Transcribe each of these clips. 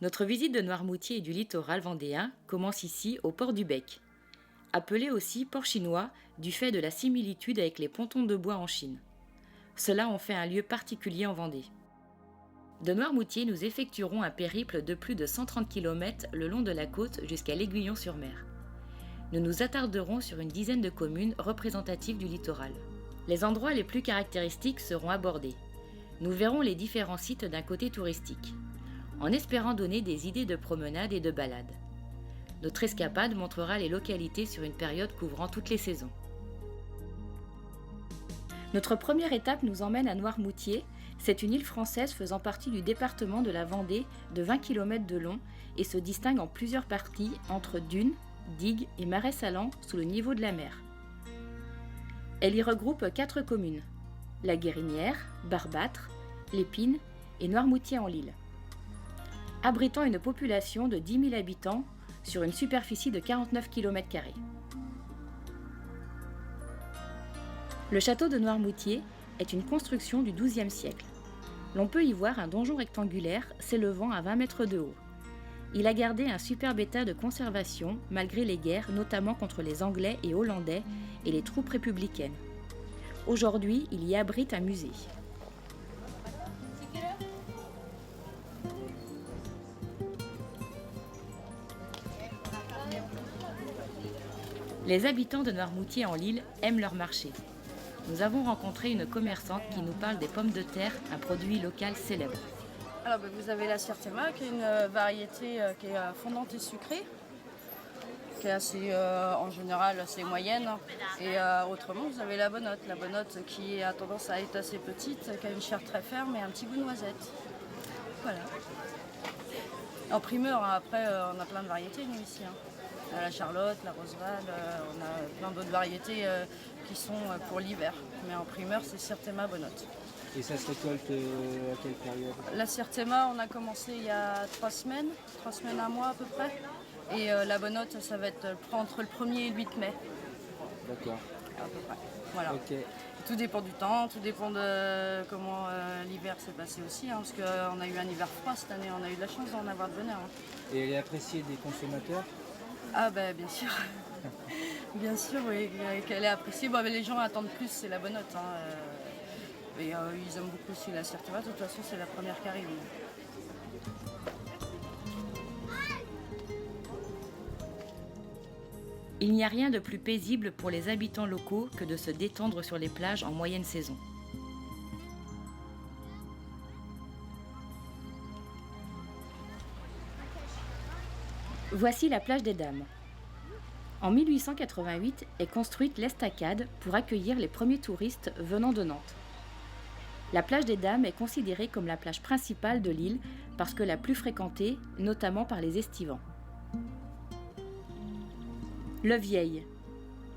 Notre visite de Noirmoutier et du littoral vendéen commence ici au port du Bec, appelé aussi port chinois du fait de la similitude avec les pontons de bois en Chine. Cela en fait un lieu particulier en Vendée. De Noirmoutier, nous effectuerons un périple de plus de 130 km le long de la côte jusqu'à l'Aiguillon-sur-Mer. Nous nous attarderons sur une dizaine de communes représentatives du littoral. Les endroits les plus caractéristiques seront abordés. Nous verrons les différents sites d'un côté touristique, en espérant donner des idées de promenade et de balade. Notre escapade montrera les localités sur une période couvrant toutes les saisons. Notre première étape nous emmène à Noirmoutier. C'est une île française faisant partie du département de la Vendée de 20 km de long et se distingue en plusieurs parties entre dunes, digues et marais salants sous le niveau de la mer. Elle y regroupe 4 communes, la Guérinière, Barbâtre, l'Épine et Noirmoutier-en-l'Île. Abritant une population de 10 000 habitants sur une superficie de 49 km². Le château de Noirmoutier est une construction du XIIe siècle. L'on peut y voir un donjon rectangulaire s'élevant à 20 mètres de haut. Il a gardé un superbe état de conservation malgré les guerres, notamment contre les Anglais et Hollandais et les troupes républicaines. Aujourd'hui, il y abrite un musée. Les habitants de Noirmoutier-en-l'Île aiment leur marché. Nous avons rencontré une commerçante qui nous parle des pommes de terre, un produit local célèbre. Alors vous avez la Certema qui est une variété qui est fondante et sucrée, qui est assez, en général assez moyenne. Et autrement vous avez la Bonnotte qui a tendance à être assez petite, qui a une chair très ferme et un petit goût de noisette. Voilà. En primeur, après on a plein de variétés nous ici. On a la Charlotte, la Roseval, on a plein d'autres variétés qui sont pour l'hiver. Mais en primeur, c'est Certema Bonnotte. Et ça se récolte à quelle période? La Certema, on a commencé il y a 3 semaines, un mois à peu près. Et la Bonnotte, ça va être entre le 1er et le 8 mai. D'accord. À peu près. Voilà. Ok. Tout dépend du temps, tout dépend de comment l'hiver s'est passé aussi. Parce qu'on a eu un hiver froid cette année, on a eu de la chance d'en avoir de bonheur. Et elle est appréciée des consommateurs? Ah ben bien sûr, bien sûr oui, qu'elle est appréciée. Bon, mais les gens attendent plus, c'est la Bonnotte. Et ils aiment beaucoup aussi la Certeva, de toute façon c'est la première qui arrive. Il n'y a rien de plus paisible pour les habitants locaux que de se détendre sur les plages en moyenne saison. Voici la plage des Dames. En 1888 est construite l'Estacade pour accueillir les premiers touristes venant de Nantes. La plage des Dames est considérée comme la plage principale de l'île parce que la plus fréquentée, notamment par les estivants. Le Vieil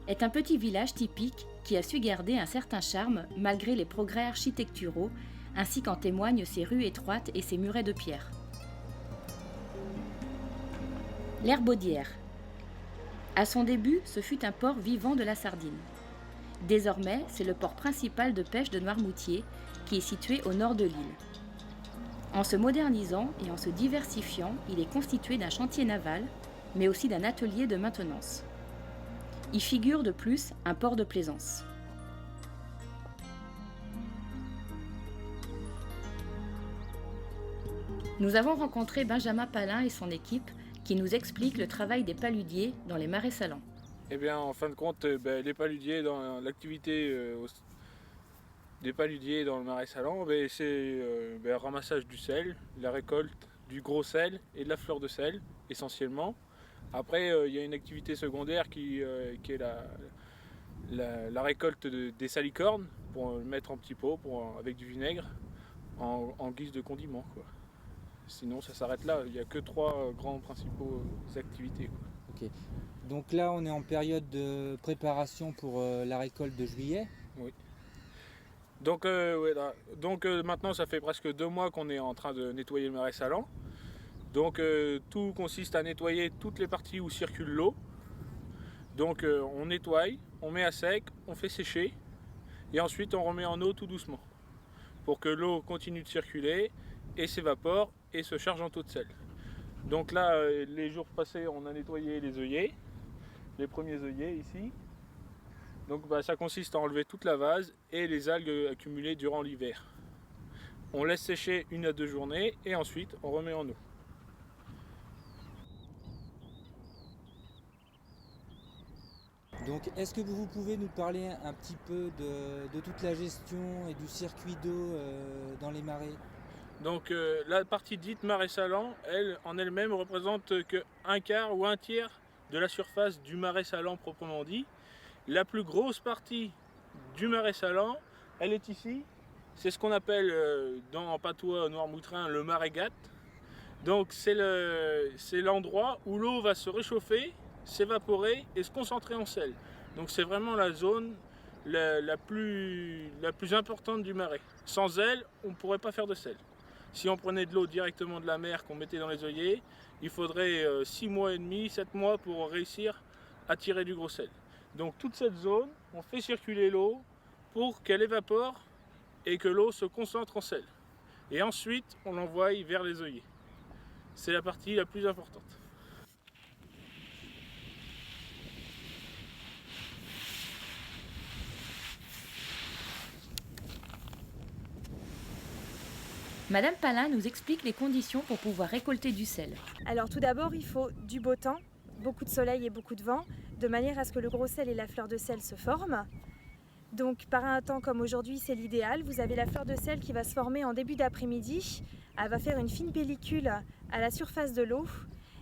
est un petit village typique qui a su garder un certain charme malgré les progrès architecturaux, ainsi qu'en témoignent ses rues étroites et ses murets de pierre. L'Herbaudière. À son début, ce fut un port vivant de la sardine. Désormais, c'est le port principal de pêche de Noirmoutier, qui est situé au nord de l'île. En se modernisant et en se diversifiant, il est constitué d'un chantier naval, mais aussi d'un atelier de maintenance. Y figure de plus un port de plaisance. Nous avons rencontré Benjamin Palin et son équipe qui nous expliquent le travail des paludiers dans les marais salants. Eh bien, en fin de compte, les paludiers, dans l'activité des paludiers dans le marais salant, c'est le ramassage du sel, la récolte du gros sel et de la fleur de sel, essentiellement. Après, il y a une activité secondaire qui est la récolte des salicornes, pour le mettre en petits pots avec du vinaigre, en guise de condiment, quoi. Sinon, ça s'arrête là. Il n'y a que 3 grands principaux activités, quoi. Ok. Donc là, on est en période de préparation pour la récolte de juillet. Oui. Donc, maintenant, ça fait presque 2 mois qu'on est en train de nettoyer le marais salant. Donc, tout consiste à nettoyer toutes les parties où circule l'eau. Donc, on nettoie, on met à sec, on fait sécher. Et ensuite, on remet en eau tout doucement. Pour que l'eau continue de circuler et s'évapore et se charge en taux de sel. Donc là, les jours passés, on a nettoyé les œillets, les premiers œillets ici. Donc ça consiste à enlever toute la vase et les algues accumulées durant l'hiver. On laisse sécher 1 à 2 journées et ensuite on remet en eau. Donc est-ce que vous pouvez nous parler un petit peu de toute la gestion et du circuit d'eau dans les marais? Donc la partie dite marais salant, elle en elle-même représente que 1/4 ou 1/3 de la surface du marais salant proprement dit. La plus grosse partie du marais salant, elle est ici. C'est ce qu'on appelle dans patois noirmoutrin le marais-gat. Donc c'est l'endroit où l'eau va se réchauffer, s'évaporer et se concentrer en sel. Donc c'est vraiment la zone la plus importante du marais. Sans elle, on ne pourrait pas faire de sel. Si on prenait de l'eau directement de la mer qu'on mettait dans les œillets, il faudrait 6 mois et demi, 7 mois pour réussir à tirer du gros sel. Donc toute cette zone, on fait circuler l'eau pour qu'elle évapore et que l'eau se concentre en sel. Et ensuite, on l'envoie vers les œillets. C'est la partie la plus importante. Madame Palin nous explique les conditions pour pouvoir récolter du sel. Alors tout d'abord, il faut du beau temps, beaucoup de soleil et beaucoup de vent, de manière à ce que le gros sel et la fleur de sel se forment. Donc par un temps comme aujourd'hui, c'est l'idéal. Vous avez la fleur de sel qui va se former en début d'après-midi. Elle va faire une fine pellicule à la surface de l'eau.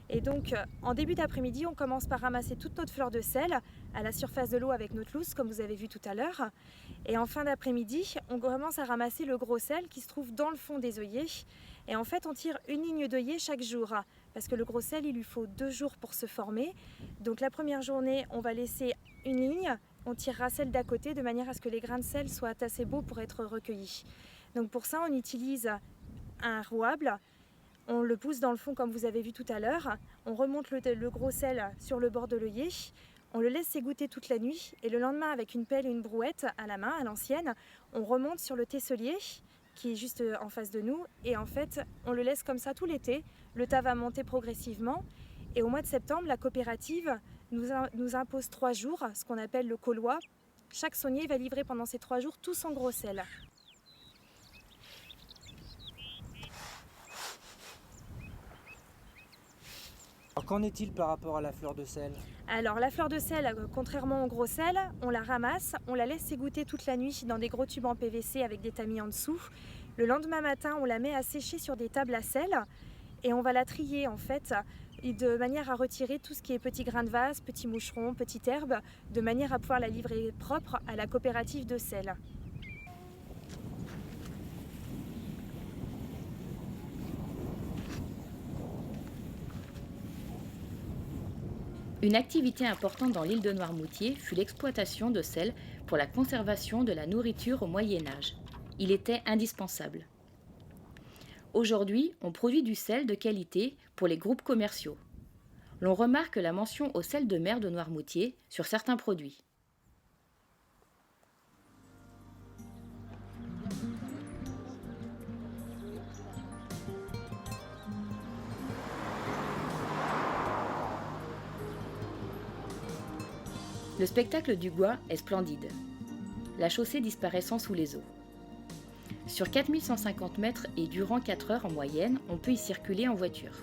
Et donc en début d'après-midi, on commence par ramasser toute notre fleur de sel à la surface de l'eau avec notre lousse, comme vous avez vu tout à l'heure. Et en fin d'après-midi, on commence à ramasser le gros sel qui se trouve dans le fond des œillets. Et en fait, on tire une ligne d'œillet chaque jour, parce que le gros sel, il lui faut 2 jours pour se former. Donc la première journée, on va laisser une ligne, on tirera celle d'à côté de manière à ce que les grains de sel soient assez beaux pour être recueillis. Donc pour ça, on utilise un rouable, on le pousse dans le fond comme vous avez vu tout à l'heure, on remonte le gros sel sur le bord de l'œillet, on le laisse s'égoutter toute la nuit et le lendemain, avec une pelle et une brouette à la main, à l'ancienne, on remonte sur le tesselier qui est juste en face de nous et en fait, on le laisse comme ça tout l'été. Le tas va monter progressivement et au mois de septembre, la coopérative nous impose 3 jours, ce qu'on appelle le collois. Chaque saunier va livrer pendant ces 3 jours tout son gros sel. Alors qu'en est-il par rapport à la fleur de sel? Alors la fleur de sel, contrairement au gros sel, on la ramasse, on la laisse s'égoutter toute la nuit dans des gros tubes en PVC avec des tamis en dessous. Le lendemain matin, on la met à sécher sur des tables à sel et on va la trier en fait de manière à retirer tout ce qui est petits grains de vase, petits moucherons, petites herbes, de manière à pouvoir la livrer propre à la coopérative de sel. Une activité importante dans l'île de Noirmoutier fut l'exploitation de sel pour la conservation de la nourriture au Moyen-Âge. Il était indispensable. Aujourd'hui, on produit du sel de qualité pour les groupes commerciaux. L'on remarque la mention au sel de mer de Noirmoutier sur certains produits. Le spectacle du Gois est splendide, la chaussée disparaissant sous les eaux. Sur 4150 mètres et durant 4 heures en moyenne, on peut y circuler en voiture.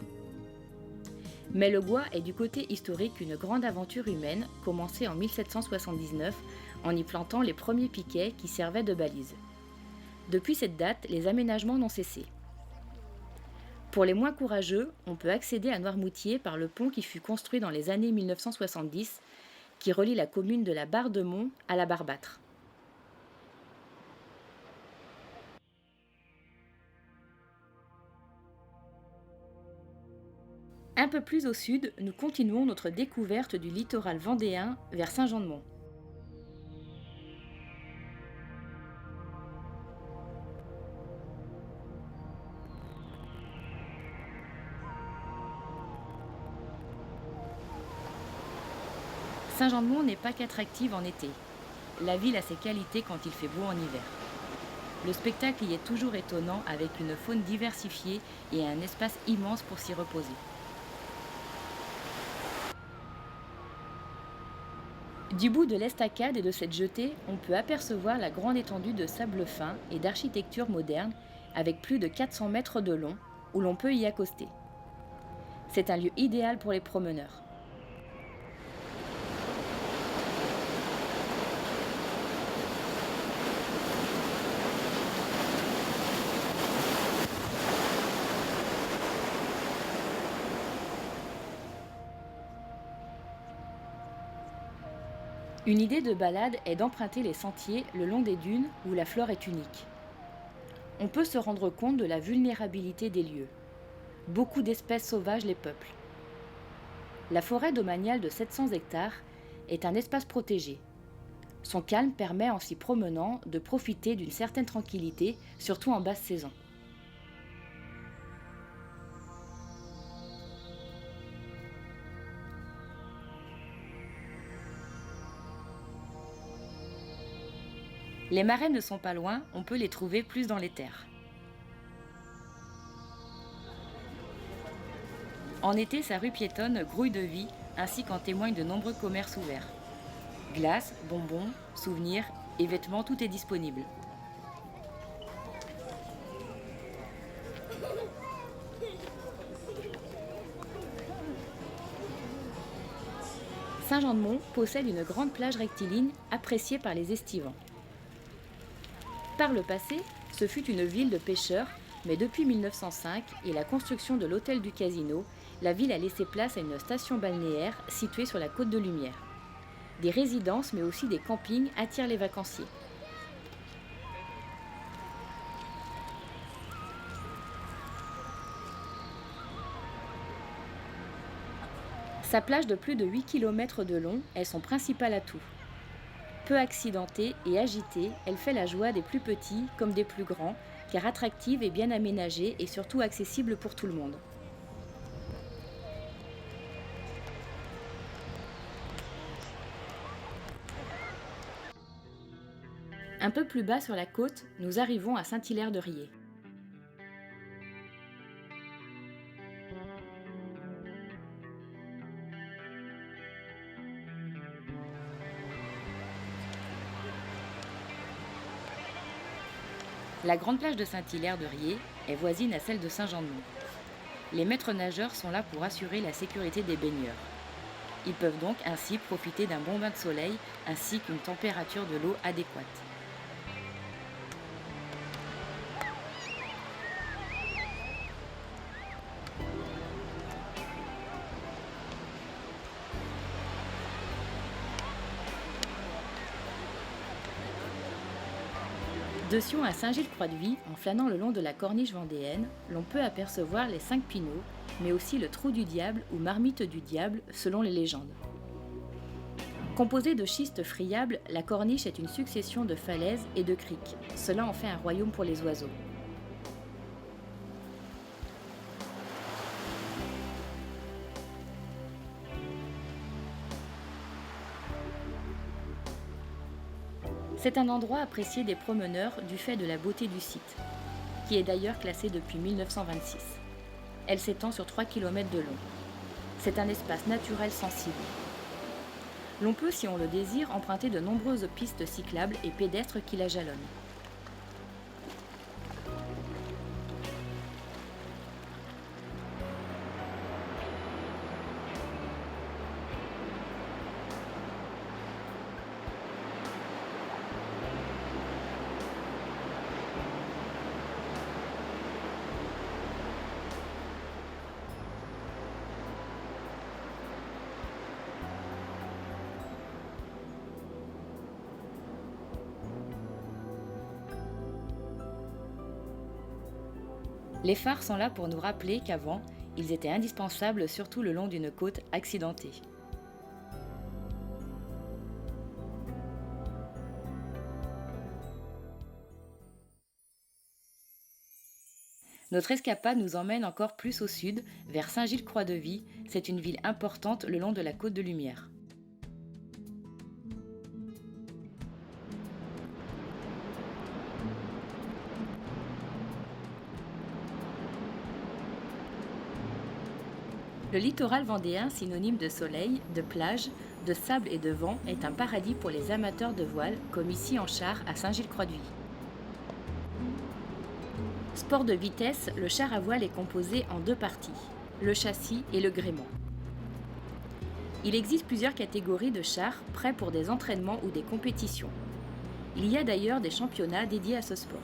Mais le Gois est du côté historique une grande aventure humaine commencée en 1779 en y plantant les premiers piquets qui servaient de balises. Depuis cette date, les aménagements n'ont cessé. Pour les moins courageux, on peut accéder à Noirmoutier par le pont qui fut construit dans les années 1970 qui relie la commune de la Barre-de-Mont à la Barbâtre. Un peu plus au sud, nous continuons notre découverte du littoral vendéen vers Saint-Jean-de-Mont. Saint-Jean-de-Mont n'est pas qu'attractive en été. La ville a ses qualités quand il fait beau en hiver. Le spectacle y est toujours étonnant avec une faune diversifiée et un espace immense pour s'y reposer. Du bout de l'estacade et de cette jetée, on peut apercevoir la grande étendue de sable fin et d'architecture moderne avec plus de 400 mètres de long où l'on peut y accoster. C'est un lieu idéal pour les promeneurs. Une idée de balade est d'emprunter les sentiers le long des dunes où la flore est unique. On peut se rendre compte de la vulnérabilité des lieux. Beaucoup d'espèces sauvages les peuplent. La forêt domaniale de 700 hectares est un espace protégé. Son calme permet en s'y promenant de profiter d'une certaine tranquillité, surtout en basse saison. Les marais ne sont pas loin, on peut les trouver plus dans les terres. En été, sa rue piétonne grouille de vie, ainsi qu'en témoignent de nombreux commerces ouverts. Glaces, bonbons, souvenirs et vêtements, tout est disponible. Saint-Jean-de-Mont possède une grande plage rectiligne appréciée par les estivants. Par le passé, ce fut une ville de pêcheurs, mais depuis 1905 et la construction de l'hôtel du Casino, la ville a laissé place à une station balnéaire située sur la côte de Lumière. Des résidences, mais aussi des campings attirent les vacanciers. Sa plage de plus de 8 km de long est son principal atout. Peu accidentée et agitée, elle fait la joie des plus petits comme des plus grands, car attractive et bien aménagée et surtout accessible pour tout le monde. Un peu plus bas sur la côte, nous arrivons à Saint-Hilaire-de-Riez. La grande plage de Saint-Hilaire-de-Riez est voisine à celle de Saint-Jean-de-Mont. Les maîtres nageurs sont là pour assurer la sécurité des baigneurs. Ils peuvent donc ainsi profiter d'un bon bain de soleil ainsi qu'une température de l'eau adéquate. De Sion à Saint-Gilles-Croix-de-Vie, en flânant le long de la corniche vendéenne, l'on peut apercevoir les 5 Pinots, mais aussi le Trou du Diable ou Marmite du Diable, selon les légendes. Composée de schistes friables, la corniche est une succession de falaises et de criques. Cela en fait un royaume pour les oiseaux. C'est un endroit apprécié des promeneurs du fait de la beauté du site, qui est d'ailleurs classé depuis 1926. Elle s'étend sur 3 km de long. C'est un espace naturel sensible. L'on peut, si on le désire, emprunter de nombreuses pistes cyclables et pédestres qui la jalonnent. Les phares sont là pour nous rappeler qu'avant, ils étaient indispensables surtout le long d'une côte accidentée. Notre escapade nous emmène encore plus au sud, vers Saint-Gilles-Croix-de-Vie. C'est une ville importante le long de la côte de Lumière. Le littoral vendéen, synonyme de soleil, de plage, de sable et de vent, est un paradis pour les amateurs de voile, comme ici en Char à Saint-Gilles-Croix-de-Vie. Sport de vitesse, le char à voile est composé en 2 parties, le châssis et le gréement. Il existe plusieurs catégories de chars prêts pour des entraînements ou des compétitions. Il y a d'ailleurs des championnats dédiés à ce sport.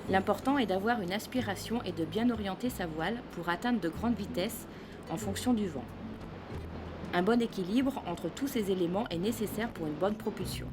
L'important est d'avoir une aspiration et de bien orienter sa voile pour atteindre de grandes vitesses en fonction du vent. Un bon équilibre entre tous ces éléments est nécessaire pour une bonne propulsion.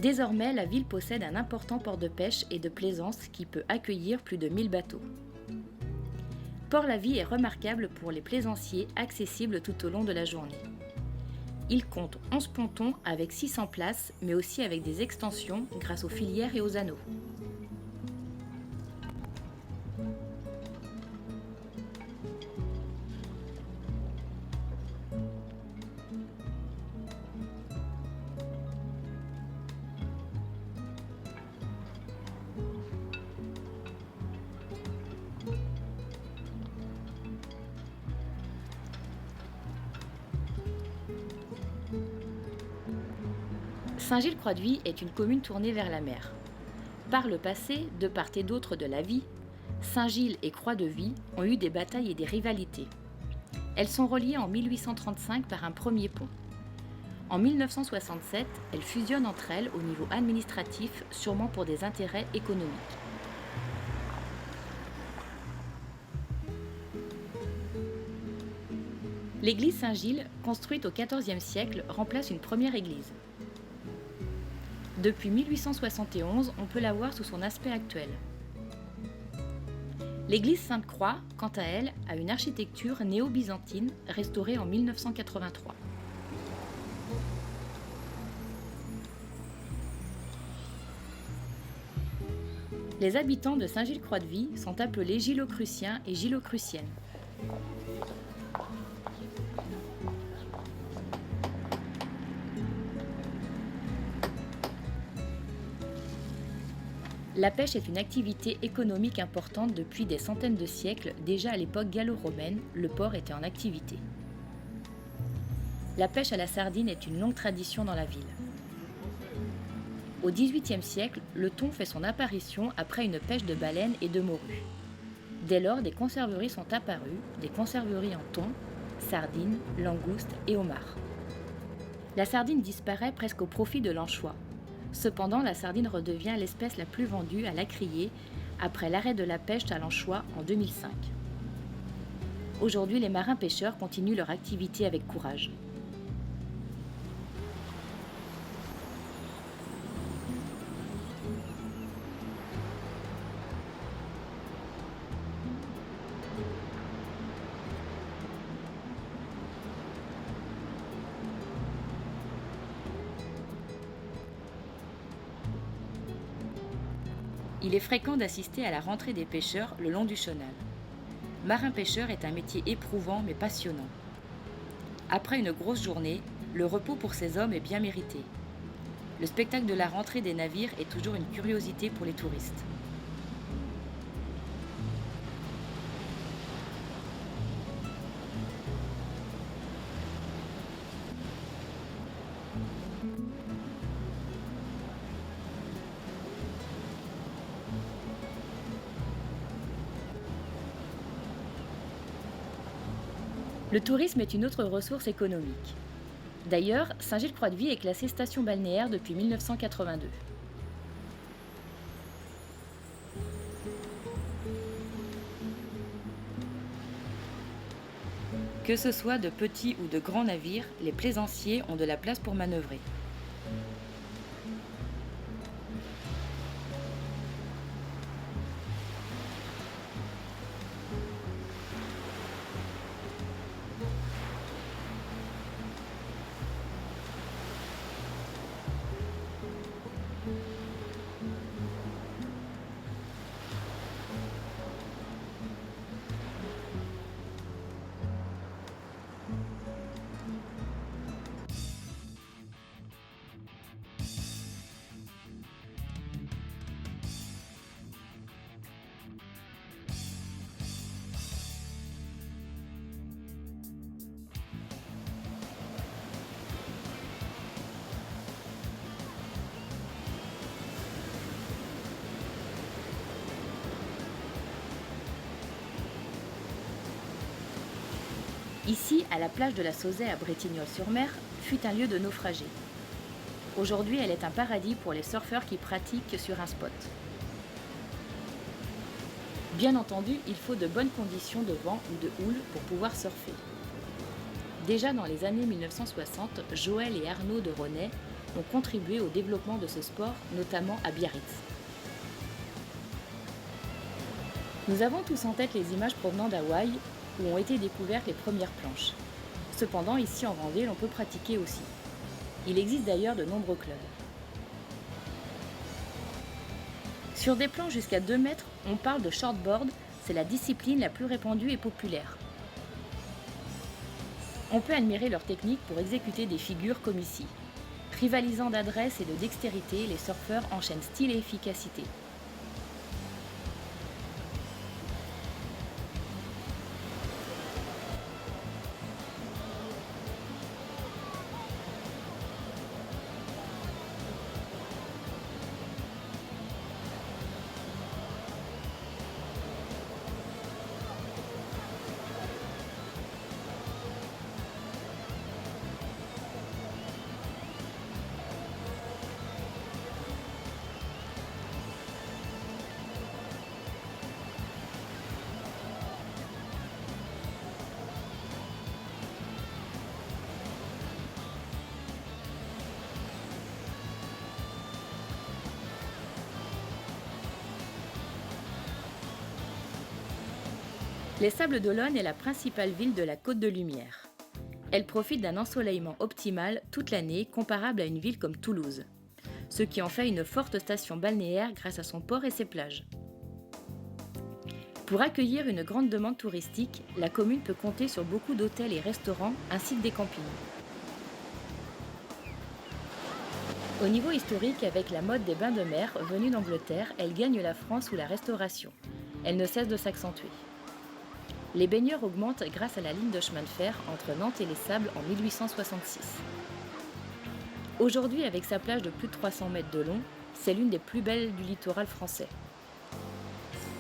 Désormais, la ville possède un important port de pêche et de plaisance qui peut accueillir plus de 1000 bateaux. Port-la-Vie est remarquable pour les plaisanciers accessibles tout au long de la journée. Il compte 11 pontons avec 600 places, mais aussi avec des extensions grâce aux filières et aux anneaux. Saint-Gilles-Croix-de-Vie est une commune tournée vers la mer. Par le passé, de part et d'autre de la vie, Saint-Gilles et Croix-de-Vie ont eu des batailles et des rivalités. Elles sont reliées en 1835 par un premier pont. En 1967, elles fusionnent entre elles au niveau administratif, sûrement pour des intérêts économiques. L'église Saint-Gilles, construite au XIVe siècle, remplace une première église. Depuis 1871, on peut la voir sous son aspect actuel. L'église Sainte-Croix, quant à elle, a une architecture néo-byzantine restaurée en 1983. Les habitants de Saint-Gilles-Croix-de-Vie sont appelés Gillocruciens et Gillocruciennes. La pêche est une activité économique importante depuis des centaines de siècles. Déjà à l'époque gallo-romaine, le port était en activité. La pêche à la sardine est une longue tradition dans la ville. Au XVIIIe siècle, le thon fait son apparition après une pêche de baleines et de morues. Dès lors, des conserveries sont apparues, des conserveries en thon, sardines, langoustes et homards. La sardine disparaît presque au profit de l'anchois. Cependant, la sardine redevient l'espèce la plus vendue à la criée après l'arrêt de la pêche à l'anchois en 2005. Aujourd'hui, les marins-pêcheurs continuent leur activité avec courage. Il est fréquent d'assister à la rentrée des pêcheurs le long du chenal. Marin-pêcheur est un métier éprouvant mais passionnant. Après une grosse journée, le repos pour ces hommes est bien mérité. Le spectacle de la rentrée des navires est toujours une curiosité pour les touristes. Le tourisme est une autre ressource économique. D'ailleurs, Saint-Gilles-Croix-de-Vie est classée station balnéaire depuis 1982. Que ce soit de petits ou de grands navires, les plaisanciers ont de la place pour manœuvrer. Ici, à la plage de la Sauzet à Bretignolles-sur-Mer, fut un lieu de naufragés. Aujourd'hui, elle est un paradis pour les surfeurs qui pratiquent sur un spot. Bien entendu, il faut de bonnes conditions de vent ou de houle pour pouvoir surfer. Déjà dans les années 1960, Joël et Arnaud de Ronay ont contribué au développement de ce sport, notamment à Biarritz. Nous avons tous en tête les images provenant d'Hawaï, où ont été découvertes les premières planches. Cependant, ici en Vendée, l'on peut pratiquer aussi. Il existe d'ailleurs de nombreux clubs. Sur des plans jusqu'à 2 mètres, on parle de shortboard, c'est la discipline la plus répandue et populaire. On peut admirer leur technique pour exécuter des figures comme ici. Rivalisant d'adresse et de dextérité, les surfeurs enchaînent style et efficacité. Les Sables d'Olonne est la principale ville de la Côte de Lumière. Elle profite d'un ensoleillement optimal toute l'année, comparable à une ville comme Toulouse, ce qui en fait une forte station balnéaire grâce à son port et ses plages. Pour accueillir une grande demande touristique, la commune peut compter sur beaucoup d'hôtels et restaurants ainsi que des campings. Au niveau historique, avec la mode des bains de mer venus d'Angleterre, elle gagne la France sous la Restauration. Elle ne cesse de s'accentuer. Les baigneurs augmentent grâce à la ligne de chemin de fer entre Nantes et les Sables en 1866. Aujourd'hui, avec sa plage de plus de 300 mètres de long, c'est l'une des plus belles du littoral français.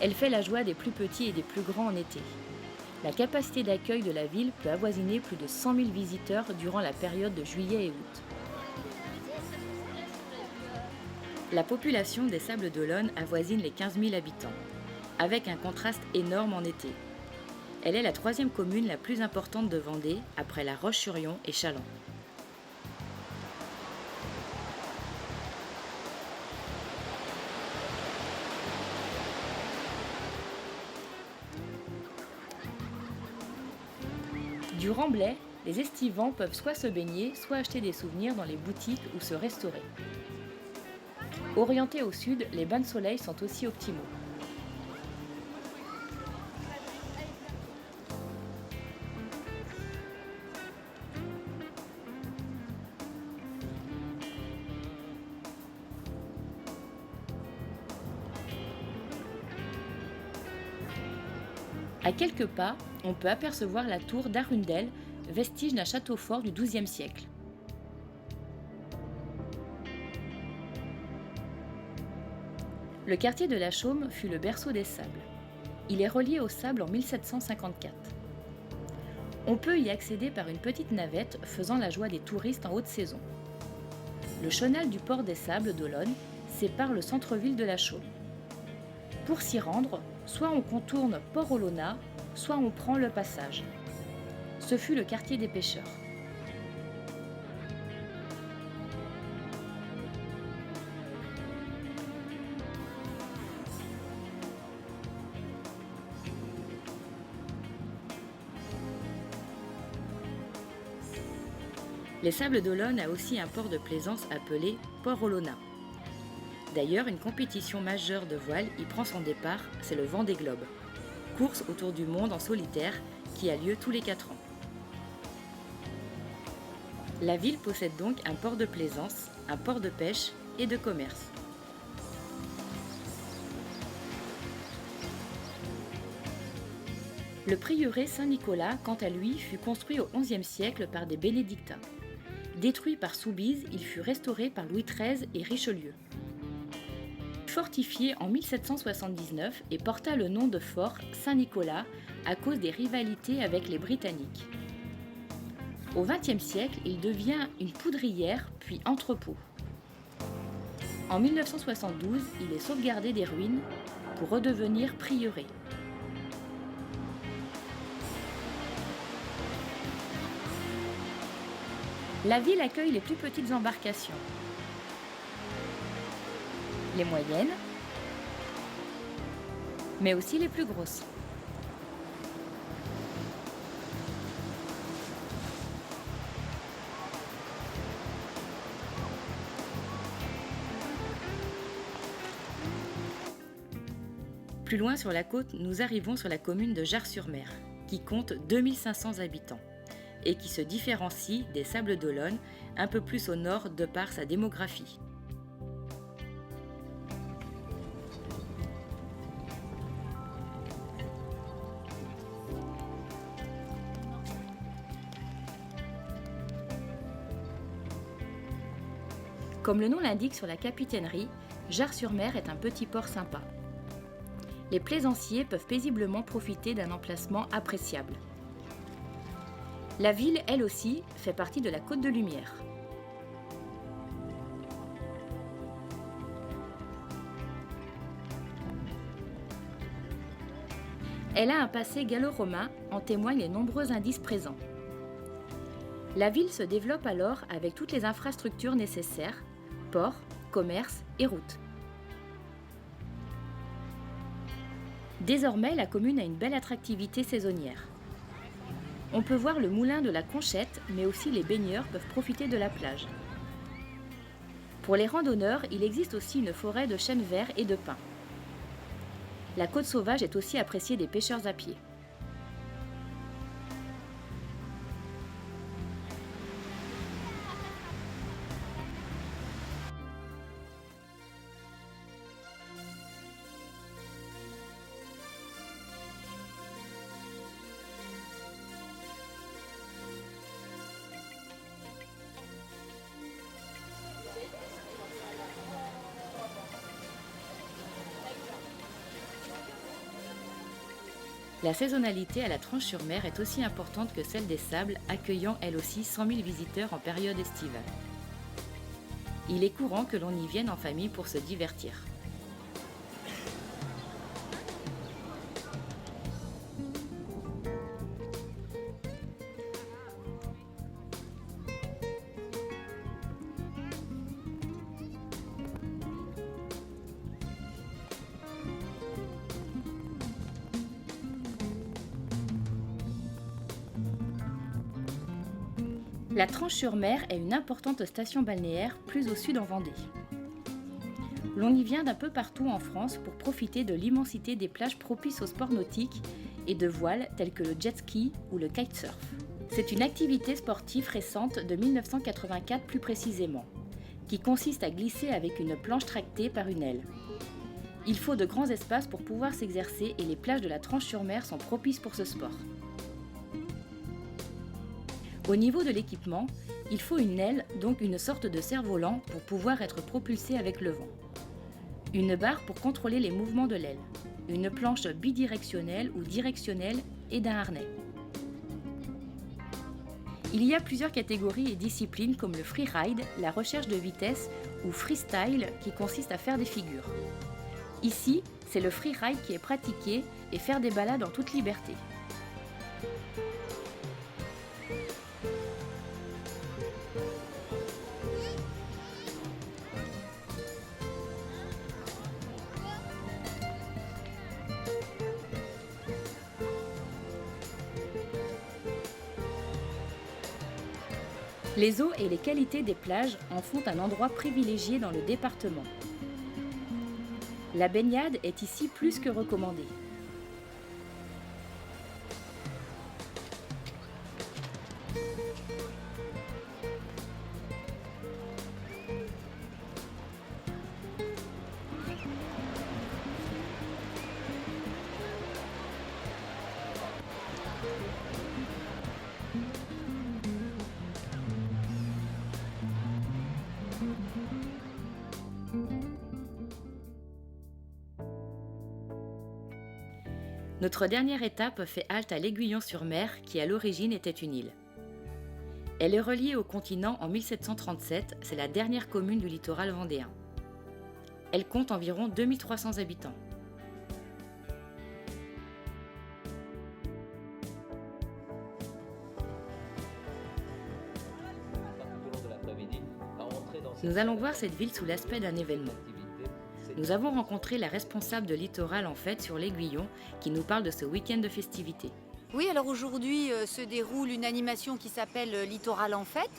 Elle fait la joie des plus petits et des plus grands en été. La capacité d'accueil de la ville peut avoisiner plus de 100 000 visiteurs durant la période de juillet et août. La population des Sables d'Olonne avoisine les 15 000 habitants, avec un contraste énorme en été. Elle est la 3e commune la plus importante de Vendée, après La Roche-sur-Yon et Challans. Du Remblai, les estivants peuvent soit se baigner, soit acheter des souvenirs dans les boutiques ou se restaurer. Orientés au sud, les bains de soleil sont aussi optimaux. À quelques pas, on peut apercevoir la tour d'Arundel, vestige d'un château fort du XIIe siècle. Le quartier de la Chaume fut le berceau des Sables. Il est relié aux Sables en 1754. On peut y accéder par une petite navette faisant la joie des touristes en haute saison. Le chenal du port des Sables d'Olonne sépare le centre-ville de la Chaume. Pour s'y rendre, soit on contourne Port-Olona, soit on prend le passage. Ce fut le quartier des pêcheurs. Les Sables d'Olonne a aussi un port de plaisance appelé Port-Olona. D'ailleurs, une compétition majeure de voile y prend son départ, c'est le Vendée Globe, course autour du monde en solitaire qui a lieu tous les 4 ans. La ville possède donc un port de plaisance, un port de pêche et de commerce. Le prieuré Saint-Nicolas, quant à lui, fut construit au XIe siècle par des bénédictins. Détruit par Soubise, il fut restauré par Louis XIII et Richelieu. Fortifié en 1779 et porta le nom de fort Saint-Nicolas à cause des rivalités avec les Britanniques. Au XXe siècle, il devient une poudrière puis entrepôt. En 1972, il est sauvegardé des ruines pour redevenir prieuré. La ville accueille les plus petites embarcations, les moyennes, mais aussi les plus grosses. Plus loin sur la côte, nous arrivons sur la commune de Jars-sur-Mer, qui compte 2500 habitants et qui se différencie des Sables d'Olonne, un peu plus au nord de par sa démographie. Comme le nom l'indique sur la capitainerie, Jars-sur-Mer est un petit port sympa. Les plaisanciers peuvent paisiblement profiter d'un emplacement appréciable. La ville, elle aussi, fait partie de la Côte de Lumière. Elle a un passé gallo-romain, en témoignent les nombreux indices présents. La ville se développe alors avec toutes les infrastructures nécessaires, ports, commerces et routes. Désormais, la commune a une belle attractivité saisonnière. On peut voir le moulin de la Conchette, mais aussi les baigneurs peuvent profiter de la plage. Pour les randonneurs, il existe aussi une forêt de chênes verts et de pins. La côte sauvage est aussi appréciée des pêcheurs à pied. La saisonnalité à la Tranche-sur-Mer est aussi importante que celle des Sables, accueillant elle aussi 100 000 visiteurs en période estivale. Il est courant que l'on y vienne en famille pour se divertir. La Tranche-sur-Mer est une importante station balnéaire plus au sud en Vendée. L'on y vient d'un peu partout en France pour profiter de l'immensité des plages propices aux sports nautiques et de voiles tels que le jet ski ou le kitesurf. C'est une activité sportive récente de 1984 plus précisément, qui consiste à glisser avec une planche tractée par une aile. Il faut de grands espaces pour pouvoir s'exercer et les plages de la Tranche-sur-Mer sont propices pour ce sport. Au niveau de l'équipement, il faut une aile, donc une sorte de cerf-volant pour pouvoir être propulsé avec le vent. Une barre pour contrôler les mouvements de l'aile, une planche bidirectionnelle ou directionnelle et d'un harnais. Il y a plusieurs catégories et disciplines comme le freeride, la recherche de vitesse ou freestyle qui consiste à faire des figures. Ici, c'est le freeride qui est pratiqué et faire des balades en toute liberté. Les eaux et les qualités des plages en font un endroit privilégié dans le département. La baignade est ici plus que recommandée. Notre dernière étape fait halte à l'Aiguillon-sur-Mer qui à l'origine était une île. Elle est reliée au continent en 1737, c'est la dernière commune du littoral vendéen. Elle compte environ 2300 habitants. Nous allons voir cette ville sous l'aspect d'un événement. Nous avons rencontré la responsable de Littoral en Fête sur l'Aiguillon qui nous parle de ce week-end de festivités. Oui, alors aujourd'hui se déroule une animation qui s'appelle Littoral en Fête.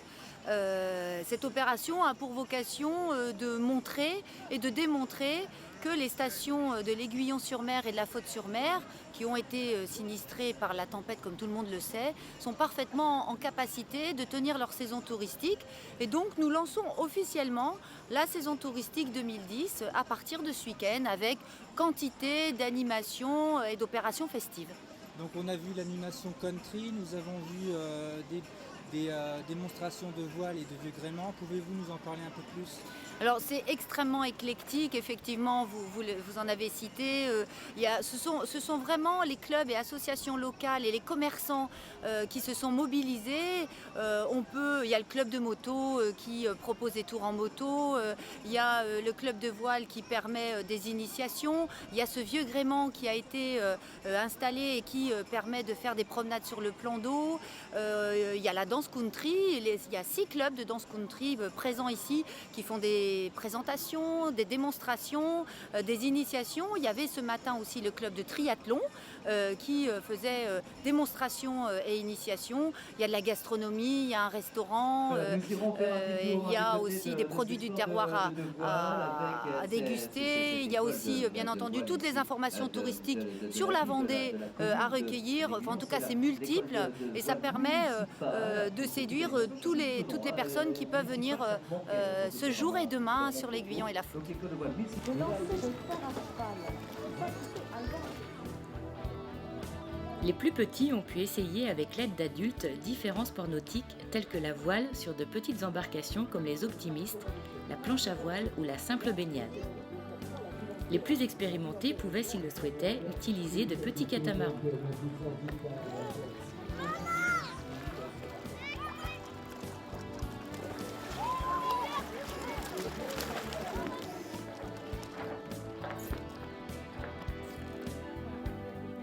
Cette opération a pour vocation de montrer et de démontrer que les stations de l'Aiguillon-sur-Mer et de la Faute-sur-Mer, qui ont été sinistrées par la tempête comme tout le monde le sait, sont parfaitement en capacité de tenir leur saison touristique. Et donc nous lançons officiellement la saison touristique 2010 à partir de ce week-end avec quantité d'animations et d'opérations festives. Donc on a vu l'animation country, nous avons vu des démonstrations de voile et de vieux gréement. Pouvez-vous nous en parler un peu plus ? Alors c'est extrêmement éclectique, effectivement, vous en avez cité. Ce sont vraiment les clubs et associations locales et les commerçants qui se sont mobilisés. Il y a le club de moto qui propose des tours en moto, il y a le club de voile qui permet des initiations, il y a ce vieux gréement qui a été installé et qui permet de faire des promenades sur le plan d'eau. Il y a la danse country, il y a 6 clubs de danse country présents ici qui font des présentations, des démonstrations, des initiations. Il y avait ce matin aussi le club de triathlon qui faisait démonstrations et initiations. Il y a de la gastronomie, il y a un restaurant, il y a aussi des produits du terroir à déguster. Il y a aussi bien entendu toutes les informations touristiques sur la Vendée à recueillir. Enfin, en tout cas c'est multiple et ça permet de séduire toutes les personnes qui peuvent venir ce jour et demain sur l'Aiguillon et la Faute. Les plus petits ont pu essayer avec l'aide d'adultes différents sports nautiques tels que la voile sur de petites embarcations comme les optimistes, la planche à voile ou la simple baignade. Les plus expérimentés pouvaient, s'ils le souhaitaient, utiliser de petits catamarans.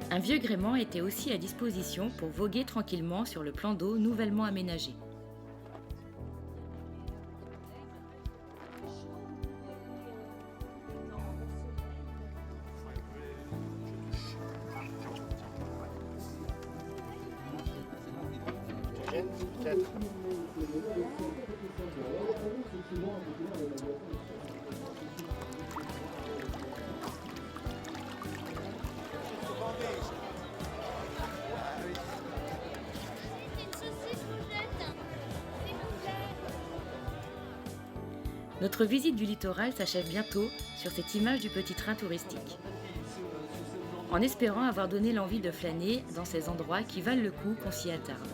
Un vieux gréement était aussi à disposition pour voguer tranquillement sur le plan d'eau nouvellement aménagé. Notre visite du littoral s'achève bientôt sur cette image du petit train touristique. En espérant avoir donné l'envie de flâner dans ces endroits qui valent le coup qu'on s'y attarde.